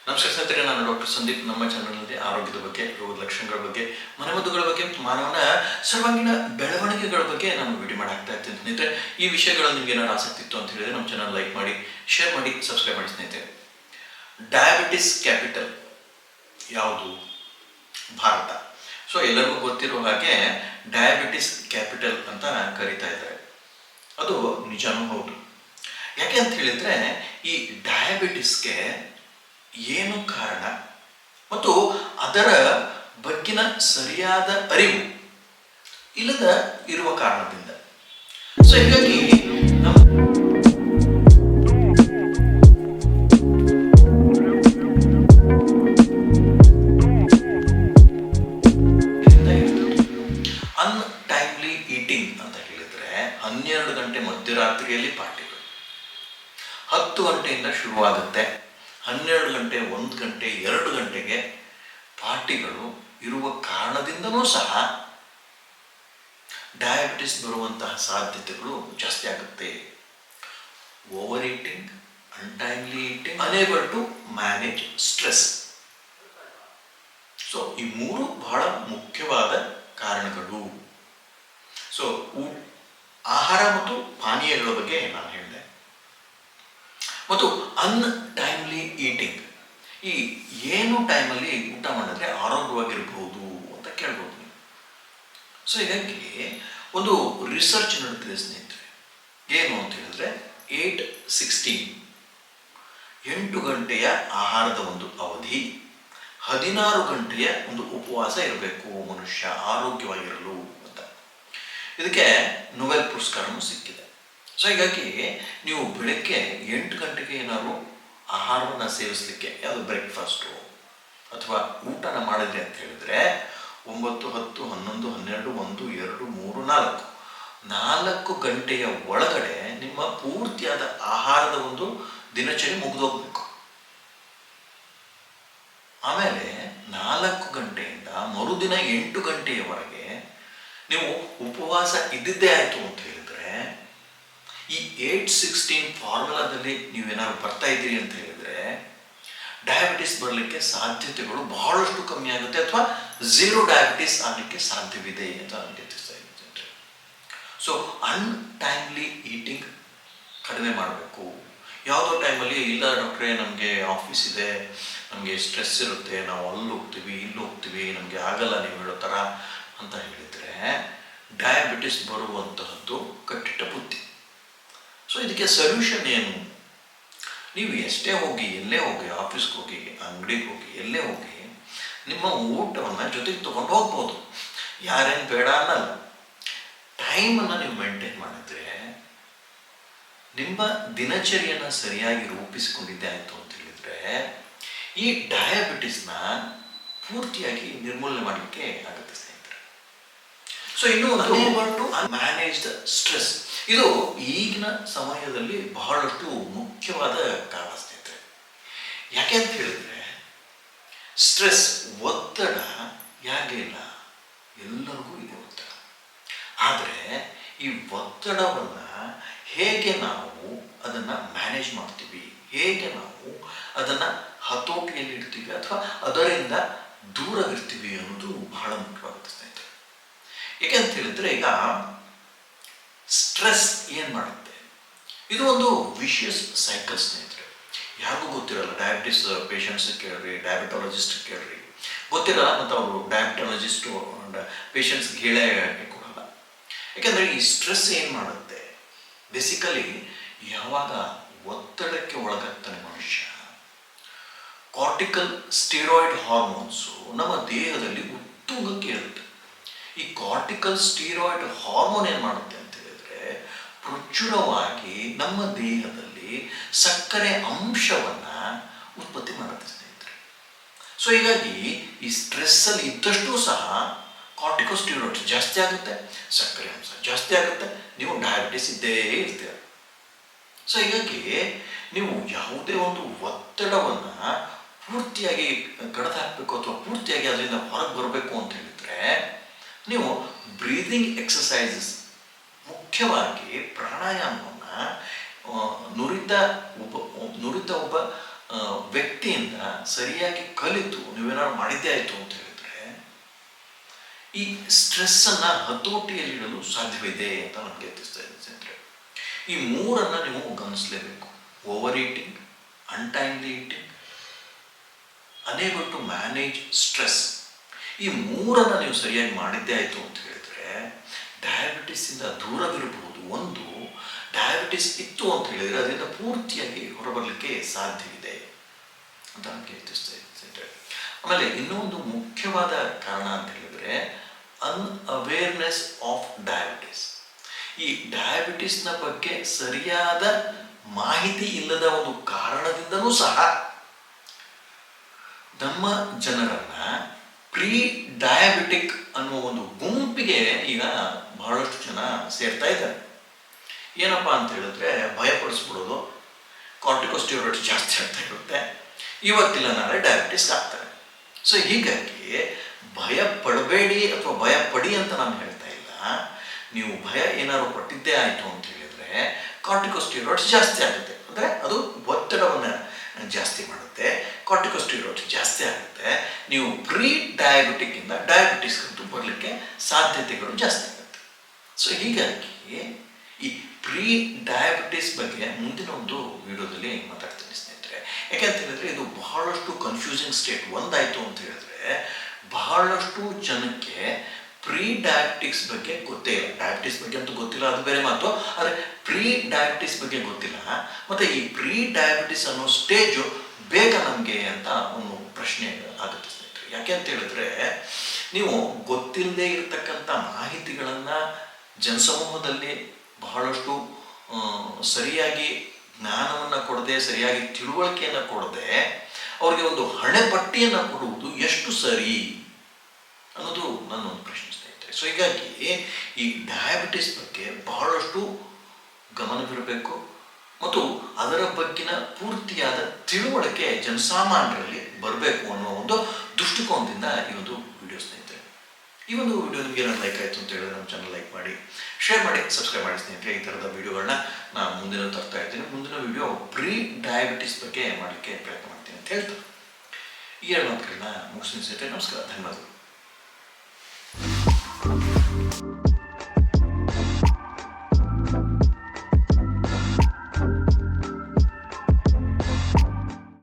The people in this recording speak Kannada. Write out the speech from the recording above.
ನಮಸ್ಕಾರ ಸ್ನೇಹಿತರೆ, ನಾನು ಡಾಕ್ಟರ್ ಸಂದೀಪ್. ನಮ್ಮ ಚಾನಲ್ನಲ್ಲಿ ಆರೋಗ್ಯದ ಬಗ್ಗೆ, ರೋಗದ ಲಕ್ಷಣಗಳ ಬಗ್ಗೆ, ಮನೆಮದ್ದುಗಳ ಬಗ್ಗೆ, ಮಾನವನ ಸರ್ವಾಂಗೀಣ ಬೆಳವಣಿಗೆಗಳ ಬಗ್ಗೆ ನಾನು ವಿಡಿಯೋ ಮಾಡಾಕ್ತಾ ಇರ್ತೀನಿ ಸ್ನೇಹಿತರೆ. ಈ ವಿಷಯಗಳಲ್ಲಿ ನಿಮ್ಗೆ ಏನಾದ್ರು ಆಸಕ್ತಿ ಇತ್ತು ಅಂತ ಹೇಳಿದ್ರೆ ನಮ್ಮ ಚಾನಲ್ ಲೈಕ್ ಮಾಡಿ, ಶೇರ್ ಮಾಡಿ, ಸಬ್ಸ್ಕ್ರೈಬ್ ಮಾಡಿ ಸ್ನೇಹಿತರೆ. ಡಯಾಬಿಟಿಸ್ ಕ್ಯಾಪಿಟಲ್ ಯಾವುದು? ಭಾರತ. ಸೊ ಎಲ್ಲರಿಗೂ ಗೊತ್ತಿರೋ ಹಾಗೆ ಡಯಾಬಿಟಿಸ್ ಕ್ಯಾಪಿಟಲ್ ಅಂತ ಕರೀತಾ ಇದ್ದಾರೆ. ಅದು ನಿಜಾನೂ ಹೌದು. ಯಾಕೆ ಅಂತ ಹೇಳಿದ್ರೆ ಈ ಡಯಾಬಿಟಿಸ್ಗೆ ಏನು ಕಾರಣ ಮತ್ತು ಅದರ ಬಗ್ಗಿನ ಸರಿಯಾದ ಅರಿವು ಇಲ್ಲದ ಇರುವ ಕಾರಣದಿಂದ. ಸೊ ಹೀಗಾಗಿ ಅನ್ಟೈಮ್ಲಿ ಈಟಿಂಗ್ ಅಂತ ಹೇಳಿದ್ರೆ 12 ಗಂಟೆ ಮಧ್ಯರಾತ್ರಿಯಲ್ಲಿ ಪಾರ್ಟಿಗಳು 10 ಗಂಟೆಯಿಂದ ಶುರುವಾಗುತ್ತೆ. 12 ಗಂಟೆ, 1 ಗಂಟೆ, 2 ಗಂಟೆಗೆ ಪಾರ್ಟಿಗಳು ಇರುವ ಕಾರಣದಿಂದನೂ ಸಹ ಡಯಾಬಿಟಿಸ್ ಬರುವಂತಹ ಸಾಧ್ಯತೆಗಳು ಜಾಸ್ತಿ ಆಗುತ್ತೆ. Over eating, untimely eating, unable to manage stress. So ಈ ಮೂರು ಬಹಳ ಮುಖ್ಯವಾದ ಕಾರಣಗಳು. ಸೊ ಆಹಾರ ಮತ್ತು ಪಾನೀಯಗಳ ಬಗ್ಗೆ ನಾನು ಹೇಳಿದೆ. ಮತ್ತು ಅನ್ಟೈಮ್ಲಿ ಈಟಿಂಗ್, ಈ ಏನು ಟೈಮಲ್ಲಿ ಊಟ ಮಾಡಿದ್ರೆ ಆರೋಗ್ಯವಾಗಿರ್ಬೋದು ಅಂತ ಕೇಳ್ಬೋದು ನೀವು. ಸೊ ಹೀಗಾಗಿ ಒಂದು ರಿಸರ್ಚ್ ನಡೀತಿದೆ ಸ್ನೇಹಿತರೆ. ಏನು ಅಂತ ಹೇಳಿದ್ರೆ 8-16 8 ಗಂಟೆಯ ಆಹಾರದ ಒಂದು ಅವಧಿ, 16 ಗಂಟೆಯ ಒಂದು ಉಪವಾಸ ಇರಬೇಕು ಮನುಷ್ಯ ಆರೋಗ್ಯವಾಗಿರಲು ಅಂತ. ಇದಕ್ಕೆ ನೊಬೆಲ್ ಪುರಸ್ಕಾರವೂ ಸಿಕ್ಕಿದೆ. ಸೊ ಹೀಗಾಗಿ ನೀವು ಬೆಳಗ್ಗೆ 8 ಗಂಟೆಗೆ ಏನಾದ್ರು ಆಹಾರವನ್ನು ಸೇವಿಸಲಿಕ್ಕೆ, ಯಾವುದು ಬ್ರೇಕ್ಫಾಸ್ಟು ಅಥವಾ ಊಟನ ಮಾಡಿದ್ರಿ ಅಂತ ಹೇಳಿದ್ರೆ 9, 10, 11, 12, 1, 2, 3, 4 ಗಂಟೆಯ ಒಳಗಡೆ ನಿಮ್ಮ ಪೂರ್ತಿಯಾದ ಆಹಾರದ ಒಂದು ದಿನಚರಿ ಮುಗಿದೋಗ್ಬೇಕು. ಆಮೇಲೆ 4 ಗಂಟೆಯಿಂದ ಮರುದಿನ 8 ಗಂಟೆಯವರೆಗೆ ನೀವು ಉಪವಾಸ ಇದ್ದಿದ್ದೇ ಆಯಿತು ಅಂತ ಹೇಳಿದ್ರೆ, ಈ 8-16 ಫಾರ್ಮುಲಾದಲ್ಲಿ ನೀವೇನಾದ್ರು ಬರ್ತಾ ಇದ್ದೀರಿ ಅಂತ ಹೇಳಿದ್ರೆ ಡಯಾಬಿಟಿಸ್ ಬರಲಿಕ್ಕೆ ಸಾಧ್ಯತೆಗಳು ಬಹಳಷ್ಟು ಕಮ್ಮಿ ಆಗುತ್ತೆ, ಅಥವಾ ಝೀರೋ ಡಯಾಬಿಟಿಸ್ ಆಗಲಿಕ್ಕೆ ಸಾಧ್ಯವಿದೆ ಅಂತ ನನಗೆ ತಿಳಿಸ್ತಾ ಇದ್ದೀನಿ. ಸೊ ಅನ್ಟೈಮ್ಲಿ ಈಟಿಂಗ್ ಕಡಿಮೆ ಮಾಡಬೇಕು. ಯಾವುದೋ ಟೈಮಲ್ಲಿ ಇಲ್ಲ ಡಾಕ್ಟ್ರೇ, ನಮಗೆ ಆಫೀಸ್ ಇದೆ, ನಮಗೆ ಸ್ಟ್ರೆಸ್ ಇರುತ್ತೆ, ನಾವು ಅಲ್ಲಿ ಹೋಗ್ತೀವಿ, ಇಲ್ಲಿ ಹೋಗ್ತೀವಿ, ನಮಗೆ ಆಗಲ್ಲ ನೀವು ಹೇಳೋ ಥರ ಅಂತ ಹೇಳಿದರೆ ಡಯಾಬಿಟಿಸ್ ಬರುವಂತಹದ್ದು ಕಟ್ಟಿಟ್ಟ ಬುದ್ಧಿ. ಸೊ ಇದಕ್ಕೆ ಸೊಲ್ಯೂಷನ್ ಏನು? ನೀವು ಎಷ್ಟೇ ಹೋಗಿ, ಎಲ್ಲೇ ಹೋಗಿ, ಆಫೀಸ್ಗೆ ಹೋಗಿ, ಅಂಗಡಿಗೆ ಹೋಗಿ, ಎಲ್ಲೇ ಹೋಗಿ, ನಿಮ್ಮ ಊಟವನ್ನು ಜೊತೆಗೆ ತೊಗೊಂಡು ಹೋಗ್ಬೋದು, ಯಾರೇನು ಬೇಡ ಅನ್ನಲ್ಲ. ಟೈಮನ್ನು ನೀವು ಮೇಂಟೈನ್ ಮಾಡಿದ್ರೆ, ನಿಮ್ಮ ದಿನಚರಿಯನ್ನು ಸರಿಯಾಗಿ ರೂಪಿಸಿಕೊಂಡಿದ್ದೆ ಆಯಿತು ಅಂತ ಹೇಳಿದರೆ ಈ ಡಯಾಬಿಟಿಸ್ನ ಪೂರ್ತಿಯಾಗಿ ನಿರ್ಮೂಲನೆ ಮಾಡಲಿಕ್ಕೆ ಆಗುತ್ತೆ ಸ್ನೇಹಿತರೆ. ಸೊ ಇನ್ನು ಒಂದು ಮ್ಯಾನೇಜ್ ದ ಸ್ಟ್ರೆಸ್, ಇದು ಈಗಿನ ಸಮಯದಲ್ಲಿ ಬಹಳಷ್ಟು ಮುಖ್ಯವಾದ ಕಾರಣ ಸ್ನೇಹಿತರೆ. ಯಾಕೆ ಅಂತ ಹೇಳಿದ್ರೆ ಸ್ಟ್ರೆಸ್, ಒತ್ತಡ ಯಾಕೆ ಇಲ್ಲ, ಎಲ್ಲರಿಗೂ ಇದೆ ಒತ್ತಡ. ಆದರೆ ಈ ಒತ್ತಡವನ್ನು ಹೇಗೆ ನಾವು ಅದನ್ನು ಮ್ಯಾನೇಜ್ ಮಾಡ್ತೀವಿ, ಹೇಗೆ ನಾವು ಅದನ್ನು ಹತೋಟಿಯಲ್ಲಿ ಇಡ್ತೀವಿ ಅಥವಾ ಅದರಿಂದ ದೂರವಿರ್ತೀವಿ ಅನ್ನೋದು ಬಹಳ ಮುಖ್ಯವಾಗುತ್ತೆ ಸ್ನೇಹಿತರೆ. ಏಕೆ ಅಂತ ಹೇಳಿದ್ರೆ ಈಗ ಸ್ಟ್ರೆಸ್ ಏನು ಮಾಡುತ್ತೆ, ಇದು ಒಂದು ವಿಷಿಯಸ್ ಸೈಕಲ್ ಸ್ನೇಹಿತರೆ. ಯಾರಿಗೂ ಗೊತ್ತಿರಲ್ಲ. ಡಯಾಬಿಟಿಸ್ ಪೇಷಂಟ್ಸ್ ಕೇಳ್ರಿ, ಡಯಾಬಿಟಾಲಜಿಸ್ಟ್ ಕೇಳ್ರಿ, ಗೊತ್ತಿರಲ್ಲ. ಮತ್ತು ಅವರು ಡಯಾಬಿಟಾಲಜಿಸ್ಟು ಪೇಷಂಟ್ಸ್ಗೆ ಹೇಳೇ ಕೊಡಲ್ಲ. ಯಾಕೆಂದರೆ ಈ ಸ್ಟ್ರೆಸ್ ಏನು ಮಾಡುತ್ತೆ, ಬೇಸಿಕಲಿ ಯಾವಾಗ ಒತ್ತಡಕ್ಕೆ ಒಳಗಾಗ್ತಾನೆ ಮನುಷ್ಯ, ಕಾರ್ಟಿಕಲ್ ಸ್ಟೀರಾಯ್ಡ್ ಹಾರ್ಮೋನ್ಸು ನಮ್ಮ ದೇಹದಲ್ಲಿ ಉತ್ತುಂಗಕ್ಕೆ ಇರುತ್ತೆ. ಈ ಕಾರ್ಟಿಕಲ್ ಸ್ಟೀರಾಯ್ಡ್ ಹಾರ್ಮೋನ್ ಏನು ಮಾಡುತ್ತೆ ಅಂತ ಹೇಳಿದ್ರೆ ಪ್ರಚುರವಾಗಿ ನಮ್ಮ ದೇಹದಲ್ಲಿ ಸಕ್ಕರೆ ಅಂಶವನ್ನು ಉತ್ಪತ್ತಿ ಮಾಡುತ್ತೆ ಸ್ನೇಹಿತರೆ. ಸೊ ಹೀಗಾಗಿ ಈ ಸ್ಟ್ರೆಸ್ಸಲ್ಲಿ ಇದ್ದಷ್ಟು ಸಹ ಕಾರ್ಟಿಕೋಸ್ಟೀರಾಯ್ಡ್ಸ್ ಜಾಸ್ತಿ ಆಗುತ್ತೆ, ಸಕ್ಕರೆ ಅಂಶ ಜಾಸ್ತಿ ಆಗುತ್ತೆ, ನೀವು ಡಯಾಬಿಟಿಸ್ ಇದ್ದೇ ಇರ್ತೀರ. ಸೊ ಹೀಗಾಗಿ ನೀವು ಯಾವುದೇ ಒಂದು ಒತ್ತಡವನ್ನು ಪೂರ್ತಿಯಾಗಿ ಕಡಿದು ಹಾಕಬೇಕು ಅಥವಾ ಪೂರ್ತಿಯಾಗಿ ಅದರಿಂದ ಹೊರಗೆ ಬರಬೇಕು ಅಂತ ಹೇಳಿದರೆ ನೀವು ಬ್ರೀದಿಂಗ್ ಎಕ್ಸಸೈಸಸ್, ಮುಖ್ಯವಾಗಿ ಪ್ರಾಣಾಯಾಮವನ್ನು ನುರಿತ ಒಬ್ಬ ವ್ಯಕ್ತಿಯಿಂದ ಸರಿಯಾಗಿ ಕಲಿತು ನೀವೇನಾದ್ರು ಮಾಡಿದ್ದೇ ಆಯಿತು ಅಂತ ಹೇಳಿದ್ರೆ ಈ ಸ್ಟ್ರೆಸ್ಸನ್ನು ಹತೋಟಿಯಲ್ಲಿಡಲು ಸಾಧ್ಯವಿದೆ ಅಂತ ನಮಗೆ ತಿಳಿಸ್ತಾ ಇದೆ ಸ್ನೇಹಿತರೆ. ಈ ಮೂರನ್ನು ನೀವು ಗಮನಿಸಲೇಬೇಕು. Over eating, untimely eating, unable to manage stress. ಈ ಮೂರನ್ನು ನೀವು ಸರಿಯಾಗಿ ಮಾಡಿದ್ದೇ ಆಯಿತು ಅಂತ ಹೇಳಿದ್ರೆ ಡಯಾಬಿಟಿಸಿಂದ ದೂರವಿರಬಹುದು. ಒಂದು, ಡಯಾಬಿಟಿಸ್ ಇತ್ತು ಅಂತ ಹೇಳಿದರೆ ಅದರಿಂದ ಪೂರ್ತಿಯಾಗಿ ಹೊರಬರಲಿಕ್ಕೆ ಸಾಧ್ಯವಿದೆ ಅಂತ ನಮಗೆ ತಿಳಿಸ್ತಾ ಇದೆ. ಆಮೇಲೆ ಇನ್ನೊಂದು ಮುಖ್ಯವಾದ ಕಾರಣ ಅಂತ ಹೇಳಿದರೆ ಅನ್ಅವೇರ್ನೆಸ್ ಆಫ್ ಡಯಾಬಿಟಿಸ್. ಈ ಡಯಾಬಿಟಿಸ್ನ ಬಗ್ಗೆ ಸರಿಯಾದ ಮಾಹಿತಿ ಇಲ್ಲದ ಒಂದು ಕಾರಣದಿಂದಲೂ ಸಹ ನಮ್ಮ ಜನರನ್ನ ಪ್ರೀ ಡಯಾಬಿಟಿಕ್ ಅನ್ನುವ ಒಂದು ಗುಂಪಿಗೆ ಈಗ ಬಹಳಷ್ಟು ಜನ ಸೇರ್ತಾ ಇದ್ದಾರೆ. ಏನಪ್ಪ ಅಂತ ಹೇಳಿದ್ರೆ ಭಯಪಡಿಸ್ಬಿಡೋದು, ಕಾರ್ಟಿಕೋಸ್ಟಿರಾಯ್ಡ್ಸ್ ಜಾಸ್ತಿ ಆಗ್ತಾ ಇರುತ್ತೆ, ಇವತ್ತಿಲ್ಲ ನಾಳೆ ಡಯಾಬಿಟಿಸ್ ಆಗ್ತಾರೆ. ಸೊ ಹೀಗಾಗಿ ಭಯ ಪಡಬೇಡಿ ಅಥವಾ ಭಯ ಪಡಿ ಅಂತ ನಾನು ಹೇಳ್ತಾ ಇಲ್ಲ. ನೀವು ಭಯ ಏನಾದ್ರು ಪಟ್ಟಿದ್ದೇ ಆಯಿತು ಅಂತ ಹೇಳಿದರೆ ಕಾರ್ಟಿಕೋಸ್ಟಿರಾಯ್ಡ್ಸ್ ಜಾಸ್ತಿ ಆಗುತ್ತೆ, ಅಂದರೆ ಅದು ಒತ್ತಡವನ್ನು ಜಾಸ್ತಿ ಮಾಡುತ್ತೆ, ಕಾರ್ಟಿಕೋಸ್ಟಿರಾಯ್ಡ್ಸ್ ಜಾಸ್ತಿ ಆಗುತ್ತೆ. ನೀವು ಪ್ರೀ ಡಯಾಬಿಟಿಕ್ಕಿಂದ ಡಯಾಬಿಟಿಸ್ಗಂತೂ ಬರಲಿಕ್ಕೆ ಸಾಧ್ಯತೆಗಳು ಜಾಸ್ತಿ ಆಗುತ್ತೆ. ಸೊ ಹೀಗಾಗಿ ಈ ಪ್ರೀ ಡಯಾಬಿಟಿಸ್ ಬಗ್ಗೆ ಮುಂದಿನ ಒಂದು ವಿಡಿಯೋದಲ್ಲಿ ಮಾತಾಡ್ತೀನಿ ಸ್ನೇಹಿತರೆ. ಯಾಕೆಂತ ಹೇಳಿದ್ರೆ ಇದು ಬಹಳಷ್ಟು ಕನ್ಫ್ಯೂಸಿಂಗ್ ಸ್ಟೇಟ್. ಒಂದಾಯಿತು ಅಂತ ಹೇಳಿದ್ರೆ ಬಹಳಷ್ಟು ಜನಕ್ಕೆ ಪ್ರೀ ಡಯಾಬಿಟಿಕ್ಸ್ ಬಗ್ಗೆ ಗೊತ್ತೇ ಇಲ್ಲ. ಡಯಾಬಿಟಿಸ್ ಬಗ್ಗೆ ಅಂತೂ ಗೊತ್ತಿಲ್ಲ, ಅದು ಬೇರೆ ಮಾತು. ಆದರೆ ಪ್ರೀ ಡಯಾಬಿಟಿಸ್ ಬಗ್ಗೆ ಗೊತ್ತಿಲ್ಲ. ಮತ್ತು ಈ ಪ್ರೀ ಡಯಾಬಿಟಿಸ್ ಅನ್ನೋ ಸ್ಟೇಜು ಬೇಗ ನಮಗೆ ಅಂತ ಒಂದು ಪ್ರಶ್ನೆ ಆಗುತ್ತೆ ಸ್ನೇಹಿತರೆ. ಯಾಕೆ ಅಂತ ಹೇಳಿದ್ರೆ ನೀವು ಗೊತ್ತಿಲ್ಲದೆ ಇರತಕ್ಕಂಥ ಮಾಹಿತಿಗಳನ್ನು ಜನಸಮೂಹದಲ್ಲಿ ಬಹಳಷ್ಟು ಸರಿಯಾಗಿ ಜ್ಞಾನವನ್ನು ಕೊಡದೆ, ಸರಿಯಾಗಿ ತಿಳುವಳಿಕೆಯನ್ನು ಕೊಡದೆ ಅವರಿಗೆ ಒಂದು ಹಣೆಪಟ್ಟಿಯನ್ನು ಕೊಡುವುದು ಎಷ್ಟು ಸರಿ ಅನ್ನೋದು ನನ್ನೊಂದು ಪ್ರಶ್ನೆ ಸ್ನೇಹಿತರೆ. ಸೊ ಹೀಗಾಗಿ ಈ ಡಯಾಬಿಟಿಸ್ ಬಗ್ಗೆ ಬಹಳಷ್ಟು ಗಮನವಿರಬೇಕು ಮತ್ತು ಅದರ ಬಗ್ಗಿನ ಪೂರ್ತಿಯಾದ ತಿಳುವಳಿಕೆ ಜನಸಾಮಾನ್ಯರಲ್ಲಿ ಬರಬೇಕು ಅನ್ನೋ ಒಂದು ದೃಷ್ಟಿಕೋನದಿಂದ ಈ ಒಂದು ವಿಡಿಯೋ ಸ್ನೇಹಿತರೆ. ಈ ಒಂದು ವಿಡಿಯೋ ನಿಮಗೆ ಏನಾದ್ರು ಲೈಕ್ ಆಯಿತು ಅಂತ ಹೇಳಿದ್ರೆ ನಮ್ಮ ಚಾನಲ್ ಲೈಕ್ ಮಾಡಿ, ಶೇರ್ ಮಾಡಿ, ಸಬ್ಸ್ಕ್ರೈಬ್ ಮಾಡಿ ಸ್ನೇಹಿತರೆ. ಈ ಥರದ ವಿಡಿಯೋಗಳನ್ನ ನಾನು ಮುಂದಿನ ತರ್ತಾ ಇರ್ತೀನಿ. ಮುಂದಿನ ವಿಡಿಯೋ ಪ್ರೀ ಡಯಾಬಿಟಿಸ್ ಬಗ್ಗೆ ಮಾಡಲಿಕ್ಕೆ ಪ್ರಯತ್ನ ಮಾಡ್ತೀನಿ ಅಂತ ಹೇಳ್ತಾರೆ. ಈ ಎರಡು ಮಾತುಗಳನ್ನ ಮುಗಿಸ್ತೀನಿ ಸ್ನೇಹಿತರೆ. ನಮಸ್ಕಾರ, ಧನ್ಯವಾದಗಳು.